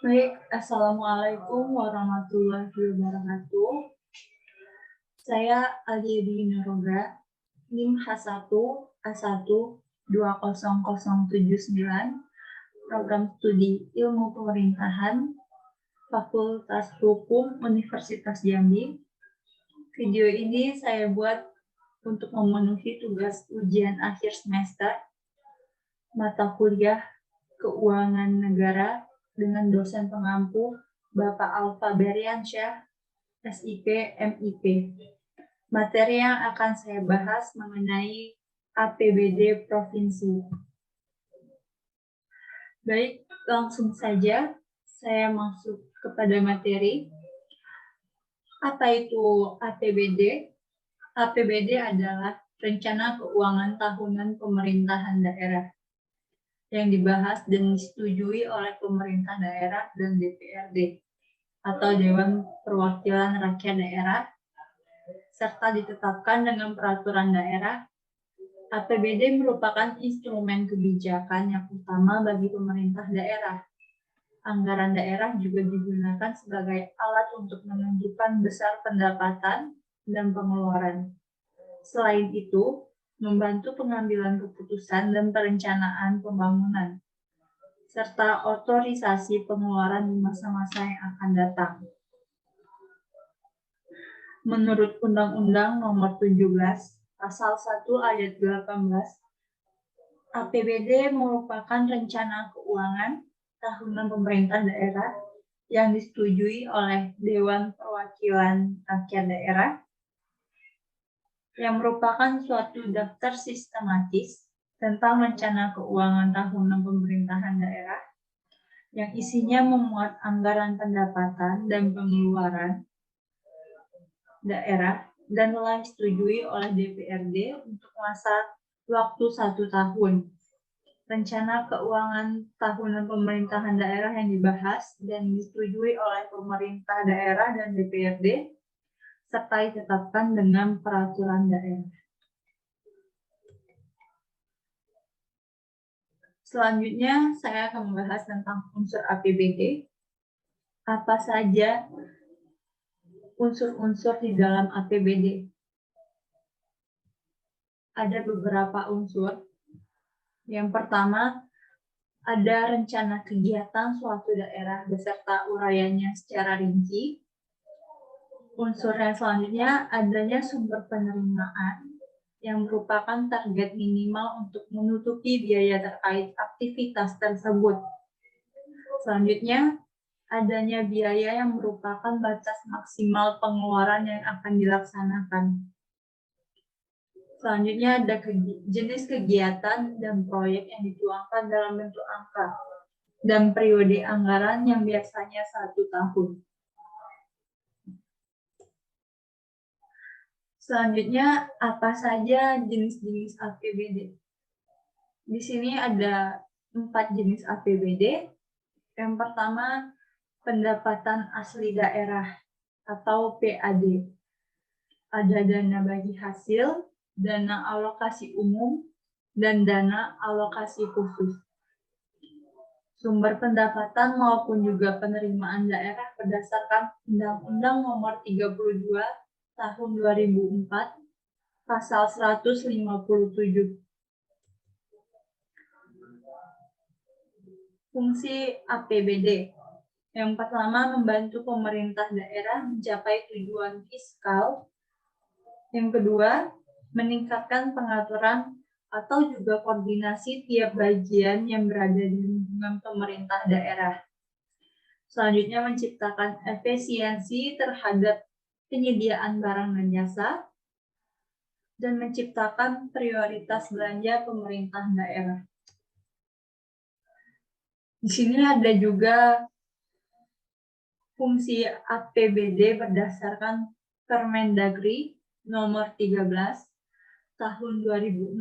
Baik, Assalamualaikum warahmatullahi wabarakatuh. Saya Aliedi Nuroga, NIM H1A1 20079, Program Studi Ilmu Pemerintahan, Fakultas Hukum Universitas Jambi. Video ini saya buat untuk memenuhi tugas ujian akhir semester mata kuliah Keuangan Negara dengan dosen pengampu Bapak Alfa Beriansyah, SIP, MIP. Materi yang akan saya bahas mengenai APBD Provinsi. Baik, langsung saja saya masuk kepada materi. Apa itu APBD? APBD adalah Rencana Keuangan Tahunan Pemerintahan Daerah yang dibahas dan disetujui oleh pemerintah daerah dan DPRD atau Dewan Perwakilan Rakyat Daerah, serta ditetapkan dengan peraturan daerah. APBD merupakan instrumen kebijakan yang utama bagi pemerintah daerah. Anggaran daerah juga digunakan sebagai alat untuk menentukan besar pendapatan dan pengeluaran. Selain itu, membantu pengambilan keputusan dan perencanaan pembangunan, serta otorisasi pengeluaran di masa-masa yang akan datang. Menurut Undang-Undang Nomor 17, Pasal 1 Ayat 18, APBD merupakan rencana keuangan tahunan pemerintah daerah yang disetujui oleh Dewan Perwakilan Rakyat Daerah, yang merupakan suatu daftar sistematis tentang rencana keuangan tahunan pemerintahan daerah yang isinya memuat anggaran pendapatan dan pengeluaran daerah dan telah disetujui oleh DPRD untuk masa waktu 1 tahun. Rencana keuangan tahunan pemerintahan daerah yang dibahas dan disetujui oleh pemerintah daerah dan DPRD serta ditetapkan dengan peraturan daerah. Selanjutnya, saya akan membahas tentang unsur APBD. Apa saja unsur-unsur di dalam APBD? Ada beberapa unsur. Yang pertama, ada rencana kegiatan suatu daerah beserta uraiannya secara rinci. Unsur yang selanjutnya, adanya sumber penerimaan yang merupakan target minimal untuk menutupi biaya terkait aktivitas tersebut. Selanjutnya, adanya biaya yang merupakan batas maksimal pengeluaran yang akan dilaksanakan. Selanjutnya, ada jenis kegiatan dan proyek yang dituangkan dalam bentuk angka dan periode anggaran yang biasanya 1 tahun. Selanjutnya, apa saja jenis-jenis APBD? Di sini ada 4 jenis APBD. Yang pertama, pendapatan asli daerah atau PAD. Ada dana bagi hasil, dana alokasi umum, dan dana alokasi khusus. Sumber pendapatan maupun juga penerimaan daerah berdasarkan Undang-Undang Nomor 32 Tahun 2004, Pasal 157. Fungsi APBD. Yang pertama, membantu pemerintah daerah mencapai tujuan fiskal. Yang kedua, meningkatkan pengaturan atau juga koordinasi tiap bagian yang berada di lingkungan pemerintah daerah. Selanjutnya, menciptakan efisiensi terhadap penyediaan barang dan jasa, dan menciptakan prioritas belanja pemerintah daerah. Di sini ada juga fungsi APBD berdasarkan Permendagri Nomor 13 Tahun 2006.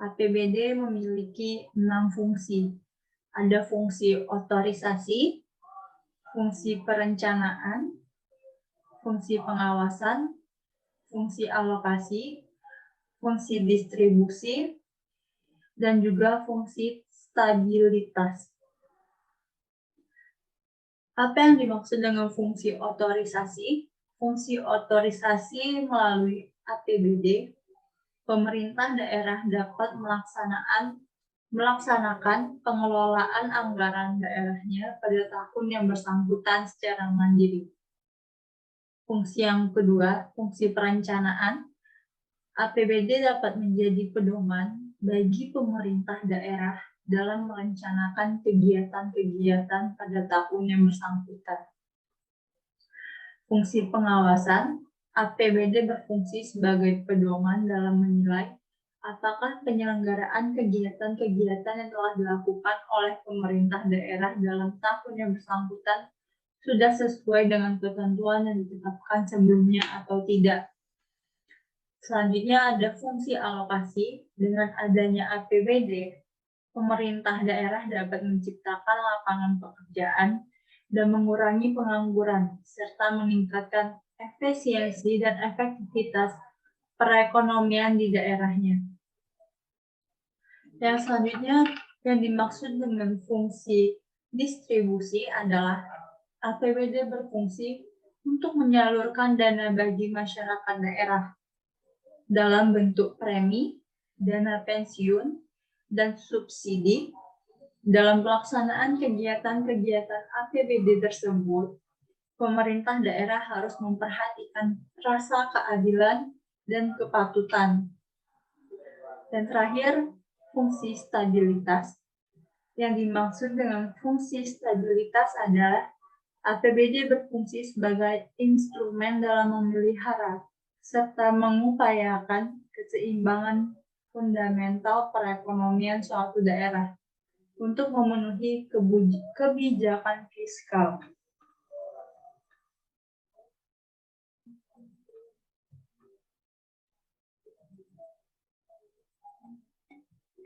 APBD memiliki 6 fungsi. Ada fungsi otorisasi, fungsi perencanaan, fungsi pengawasan, fungsi alokasi, fungsi distribusi, dan juga fungsi stabilitas. Apa yang dimaksud dengan fungsi otorisasi? Fungsi otorisasi melalui APBD, pemerintah daerah dapat melaksanakan pengelolaan anggaran daerahnya pada tahun yang bersangkutan secara mandiri. Fungsi yang kedua, fungsi perencanaan. APBD dapat menjadi pedoman bagi pemerintah daerah dalam merencanakan kegiatan-kegiatan pada tahun yang bersangkutan. Fungsi pengawasan, APBD berfungsi sebagai pedoman dalam menilai apakah penyelenggaraan kegiatan-kegiatan yang telah dilakukan oleh pemerintah daerah dalam tahun yang bersangkutan sudah sesuai dengan ketentuan yang ditetapkan sebelumnya atau tidak. Selanjutnya ada fungsi alokasi. Dengan adanya APBD, pemerintah daerah dapat menciptakan lapangan pekerjaan dan mengurangi pengangguran, serta meningkatkan efisiensi dan efektivitas perekonomian di daerahnya. Yang selanjutnya yang dimaksud dengan fungsi distribusi adalah APBD berfungsi untuk menyalurkan dana bagi masyarakat daerah dalam bentuk premi, dana pensiun, dan subsidi. Dalam pelaksanaan kegiatan-kegiatan APBD tersebut, pemerintah daerah harus memperhatikan rasa keadilan dan kepatutan. Dan terakhir, fungsi stabilitas. Yang dimaksud dengan fungsi stabilitas adalah APBD berfungsi sebagai instrumen dalam memelihara serta mengupayakan keseimbangan fundamental perekonomian suatu daerah untuk memenuhi kebijakan fiskal.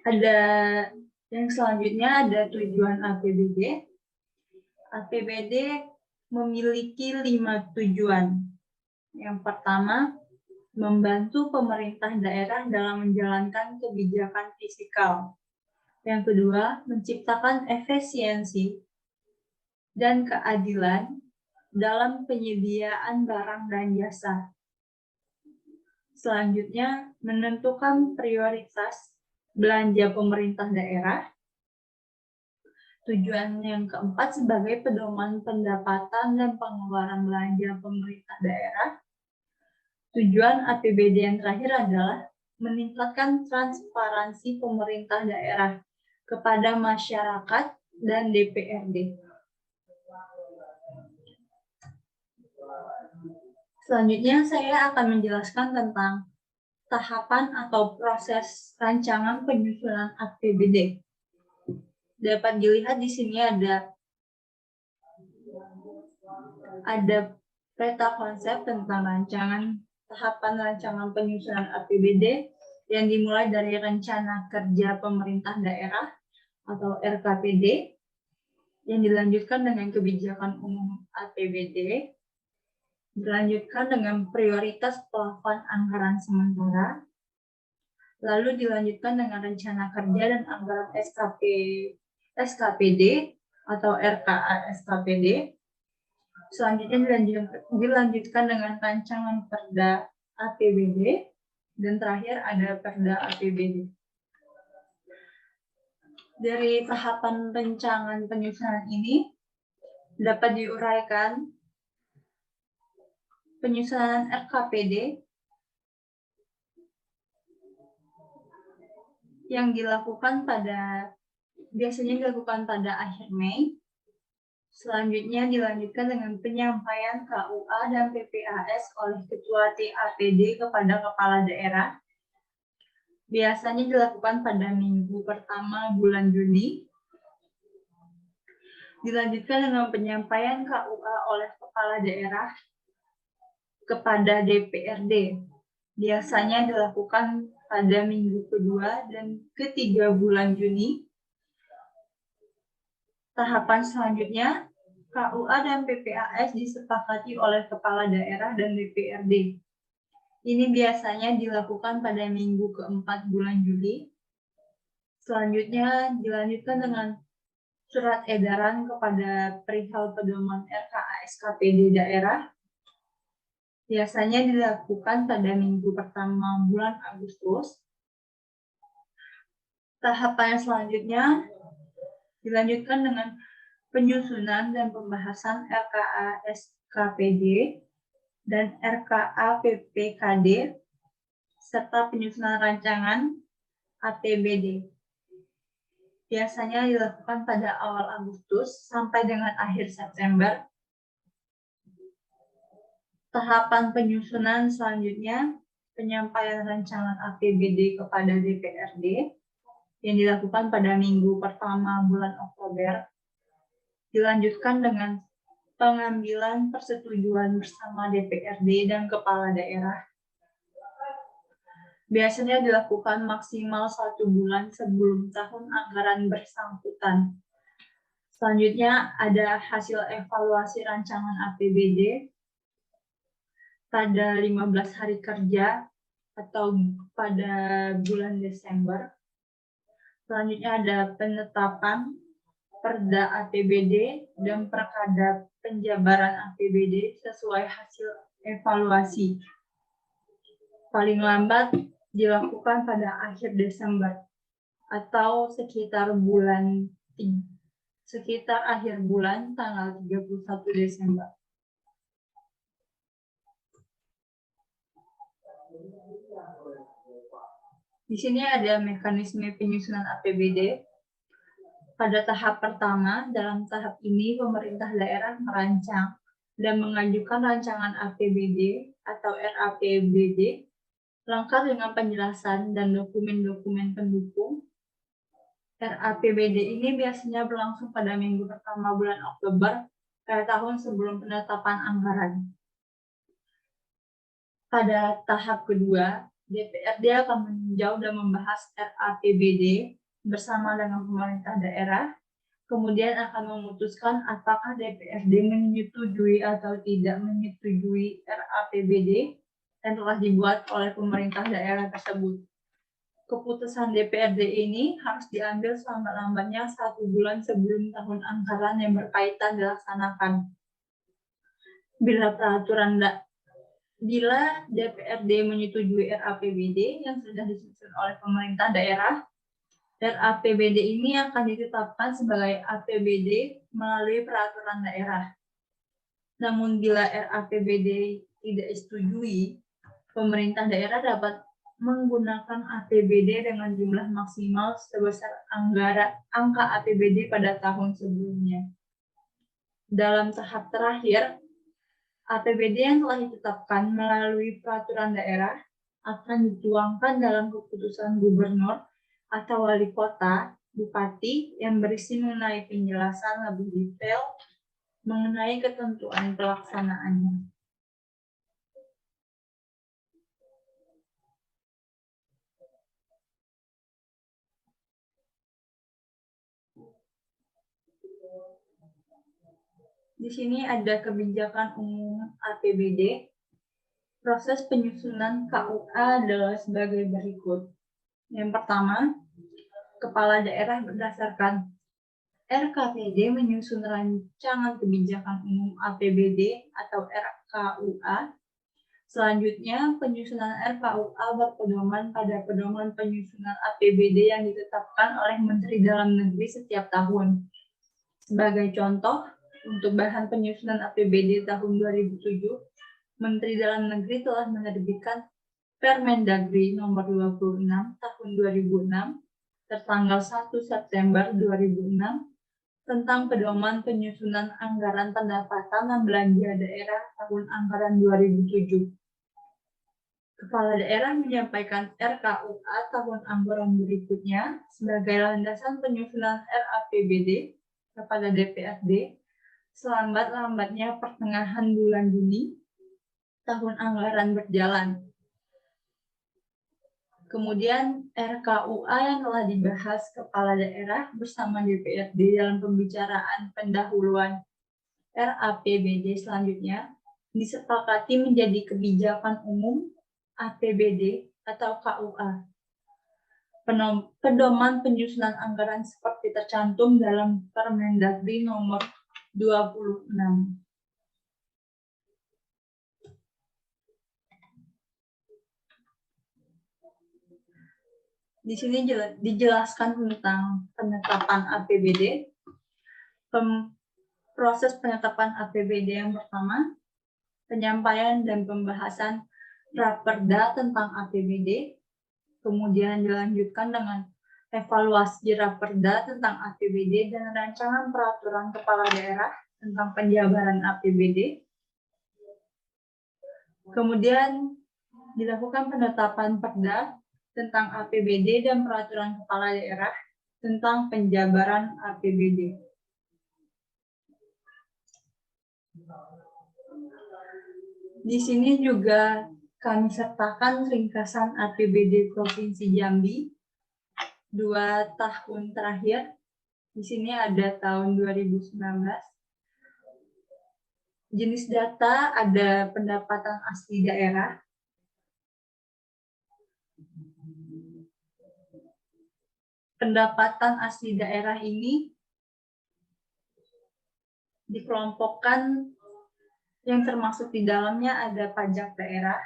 Ada yang selanjutnya ada tujuan APBD. APBD memiliki 5 tujuan. Yang pertama, membantu pemerintah daerah dalam menjalankan kebijakan fiskal. Yang kedua, menciptakan efisiensi dan keadilan dalam penyediaan barang dan jasa. Selanjutnya, menentukan prioritas belanja pemerintah daerah. Tujuan yang keempat, sebagai pedoman pendapatan dan pengeluaran belanja pemerintah daerah. Tujuan APBD yang terakhir adalah meningkatkan transparansi pemerintah daerah kepada masyarakat dan DPRD. Selanjutnya saya akan menjelaskan tentang tahapan atau proses rancangan penyusunan APBD. Dapat dilihat di sini ada peta konsep tentang tahapan rancangan penyusunan APBD yang dimulai dari rencana kerja pemerintah daerah atau RKPD, yang dilanjutkan dengan kebijakan umum APBD, dilanjutkan dengan prioritas plafon anggaran sementara, lalu dilanjutkan dengan rencana kerja dan anggaran SKPD atau RKA SKPD. Selanjutnya dilanjutkan dengan rancangan Perda APBD, dan terakhir ada Perda APBD. Dari tahapan rancangan penyusunan ini dapat diuraikan penyusunan RKPD yang biasanya dilakukan pada akhir Mei. Selanjutnya dilanjutkan dengan penyampaian KUA dan PPAS oleh Ketua TAPD kepada Kepala Daerah. Biasanya dilakukan pada minggu pertama bulan Juni. Dilanjutkan dengan penyampaian KUA oleh Kepala Daerah kepada DPRD. Biasanya dilakukan pada minggu kedua dan ketiga bulan Juni. Tahapan selanjutnya, KUA dan PPAS disepakati oleh Kepala Daerah dan DPRD. Ini biasanya dilakukan pada minggu keempat bulan Juli. Selanjutnya dilanjutkan dengan surat edaran kepada perihal pedoman RKA SKPD daerah biasanya dilakukan pada minggu pertama bulan Agustus. Tahapan selanjutnya dilanjutkan dengan penyusunan dan pembahasan RKA SKPD dan RKA PPKD serta penyusunan rancangan APBD. Biasanya dilakukan pada awal Agustus sampai dengan akhir September. Tahapan penyusunan selanjutnya, penyampaian rancangan APBD kepada DPRD yang dilakukan pada minggu pertama bulan Oktober, dilanjutkan dengan pengambilan persetujuan bersama DPRD dan kepala daerah. Biasanya dilakukan maksimal 1 bulan sebelum tahun anggaran bersangkutan. Selanjutnya ada hasil evaluasi rancangan APBD pada 15 hari kerja atau pada bulan Desember. Selanjutnya ada penetapan Perda APBD dan Perkada penjabaran APBD sesuai hasil evaluasi. Paling lambat dilakukan pada akhir Desember atau sekitar akhir bulan tanggal 31 Desember. Di sini ada mekanisme penyusunan APBD. Pada tahap pertama, dalam tahap ini pemerintah daerah merancang dan mengajukan rancangan APBD atau RAPBD lengkap dengan penjelasan dan dokumen-dokumen pendukung. RAPBD ini biasanya berlangsung pada minggu pertama bulan Oktober pada tahun sebelum penetapan anggaran. Pada tahap kedua, DPRD akan meninjau dan membahas RAPBD bersama dengan pemerintah daerah, kemudian akan memutuskan apakah DPRD menyetujui atau tidak menyetujui RAPBD yang telah dibuat oleh pemerintah daerah tersebut. Keputusan DPRD ini harus diambil selambat-lambatnya 1 bulan sebelum tahun anggaran yang berkaitan dilaksanakan. Bila DPRD menyetujui RAPBD yang sudah disusun oleh pemerintah daerah, RAPBD ini akan ditetapkan sebagai APBD melalui peraturan daerah. Namun bila RAPBD tidak disetujui, pemerintah daerah dapat menggunakan APBD dengan jumlah maksimal sebesar angka APBD pada tahun sebelumnya. Dalam tahap terakhir, APBD yang telah ditetapkan melalui peraturan daerah akan dituangkan dalam keputusan gubernur atau wali kota, bupati yang berisi mengenai penjelasan lebih detail mengenai ketentuan pelaksanaannya. Di sini ada kebijakan umum APBD. Proses penyusunan KUA adalah sebagai berikut. Yang pertama, kepala daerah berdasarkan RKPD menyusun rancangan kebijakan umum APBD atau RKUA. Selanjutnya, penyusunan RKUA berpedoman pada pedoman penyusunan APBD yang ditetapkan oleh Menteri Dalam Negeri setiap tahun. Sebagai contoh, untuk bahan penyusunan APBD tahun 2007, Menteri Dalam Negeri telah menerbitkan Permendagri nomor 26 tahun 2006 tertanggal 1 September 2006 tentang pedoman penyusunan anggaran pendapatan dan belanja daerah tahun anggaran 2007. Kepala daerah menyampaikan RKUA tahun anggaran berikutnya sebagai landasan penyusunan RAPBD kepada DPRD selambat-lambatnya pertengahan bulan Juni tahun anggaran berjalan. Kemudian RKUA yang telah dibahas kepala daerah bersama DPRD dalam pembicaraan pendahuluan RAPBD selanjutnya disepakati menjadi kebijakan umum APBD atau KUA. pedoman penyusunan anggaran seperti tercantum dalam Permendagri nomor 26. Di sini dijelaskan tentang penetapan APBD. Proses penetapan APBD yang pertama, penyampaian dan pembahasan Raperda tentang APBD, kemudian dilanjutkan dengan evaluasi Raperda tentang APBD dan rancangan peraturan kepala daerah tentang penjabaran APBD. Kemudian dilakukan penetapan Perda tentang APBD dan peraturan kepala daerah tentang penjabaran APBD. Di sini juga kami sertakan ringkasan APBD Provinsi Jambi 2 tahun terakhir. Di sini ada tahun 2019. Jenis data ada pendapatan asli daerah, pendapatan asli daerah ini dikelompokkan yang termasuk di dalamnya ada pajak daerah,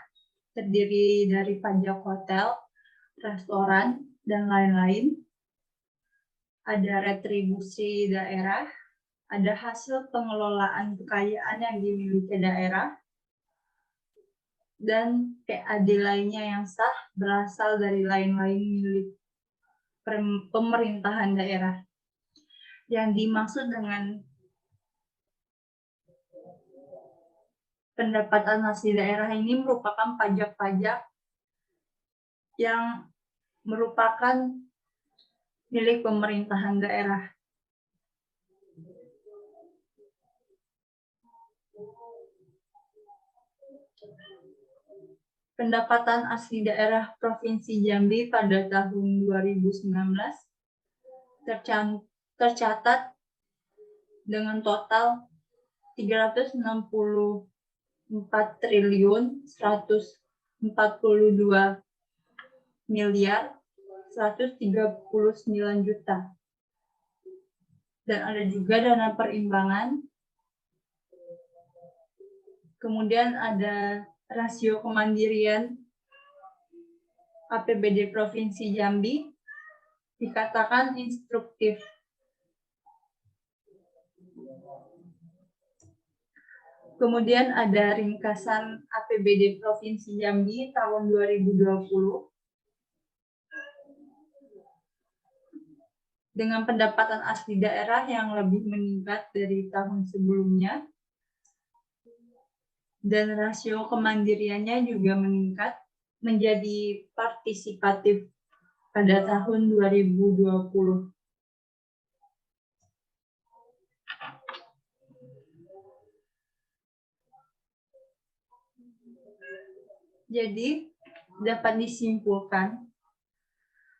terdiri dari pajak hotel, restoran, dan lain-lain. Ada retribusi daerah, ada hasil pengelolaan kekayaan yang dimiliki daerah, dan PAD lainnya yang sah berasal dari lain-lain milik pemerintahan daerah. Yang dimaksud dengan pendapatan asli daerah ini merupakan pajak-pajak yang merupakan milik pemerintahan daerah. Pendapatan asli daerah Provinsi Jambi pada tahun 2019 tercatat dengan total 364 triliun 142 miliar 139 juta. Dan ada juga dana perimbangan. Kemudian ada rasio kemandirian APBD Provinsi Jambi dikatakan instruktif. Kemudian ada ringkasan APBD Provinsi Jambi tahun 2020 dengan pendapatan asli daerah yang lebih meningkat dari tahun sebelumnya dan rasio kemandiriannya juga meningkat menjadi partisipatif pada tahun 2020. Jadi, dapat disimpulkan,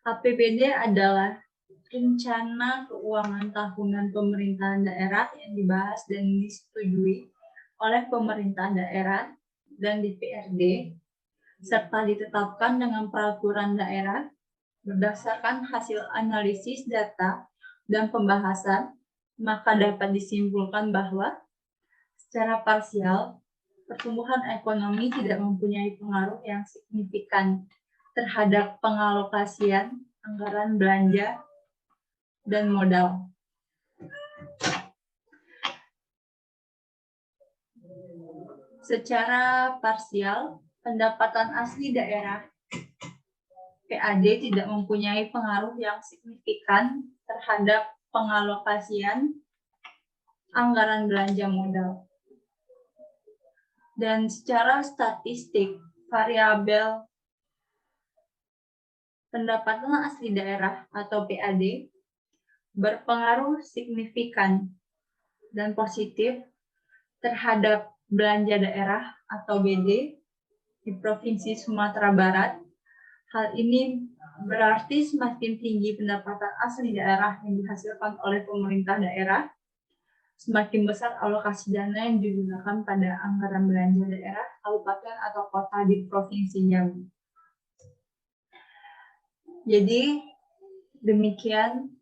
APBD adalah rencana keuangan tahunan pemerintahan daerah yang dibahas dan disetujui oleh pemerintah daerah dan DPRD, serta ditetapkan dengan peraturan daerah berdasarkan hasil analisis data dan pembahasan, maka dapat disimpulkan bahwa secara parsial, pertumbuhan ekonomi tidak mempunyai pengaruh yang signifikan terhadap pengalokasian anggaran belanja dan modal. Secara parsial, pendapatan asli daerah PAD tidak mempunyai pengaruh yang signifikan terhadap pengalokasian anggaran belanja modal. Dan secara statistik, variabel pendapatan asli daerah atau PAD berpengaruh signifikan dan positif terhadap belanja daerah atau BD di Provinsi Sumatera Barat. Hal ini berarti semakin tinggi pendapatan asli daerah yang dihasilkan oleh pemerintah daerah, semakin besar alokasi dana yang digunakan pada anggaran belanja daerah, kabupaten atau kota di Provinsi Jambi. Jadi demikian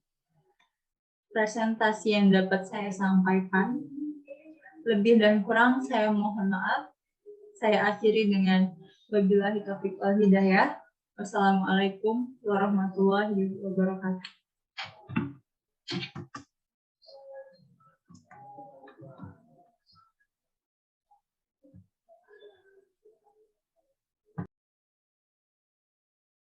presentasi yang dapat saya sampaikan. Lebih dan kurang saya mohon maaf. Saya akhiri dengan wabillahi taufiq wal hidayah. Wassalamualaikum warahmatullahi wabarakatuh.